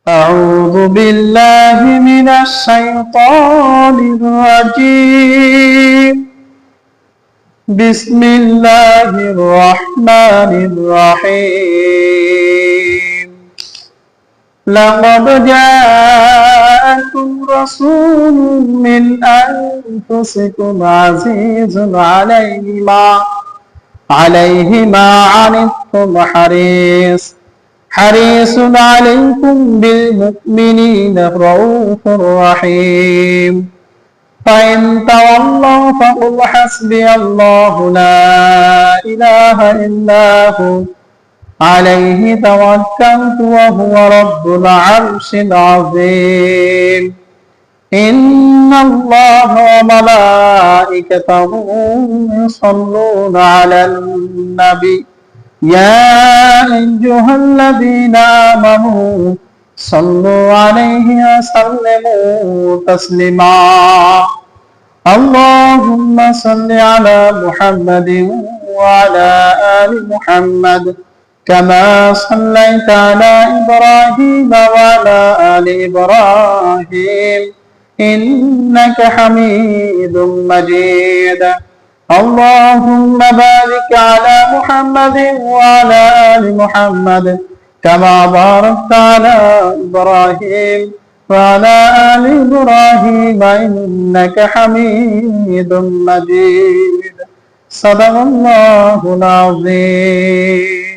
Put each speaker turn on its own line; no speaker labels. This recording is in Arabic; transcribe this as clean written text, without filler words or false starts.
أعوذ بالله من الشيطان الرجيم بسم الله الرحمن الرحيم لقد جاءكم رسول من أنفسكم عزيز عليه ما عنتم حريص عليكم بالمؤمنين رؤوف رحيم فإن تولوا فقل حسبي الله لا إله إلا هو عليه توكلت وهو رب العرش العظيم إن الله وملائكته يصلون على النبي يا أيها الذين آمنوا صلوا عليه وسلموا تسليما اللهم صل على محمد وعلى آل محمد كما صليت على إبراهيم وعلى آل إبراهيم إنك حميد مجيد اللهم بارك على محمد وعلى آل محمد كما باركت على إبراهيم وعلى آل إبراهيم إنك حميد مجيد صدق الله العظيم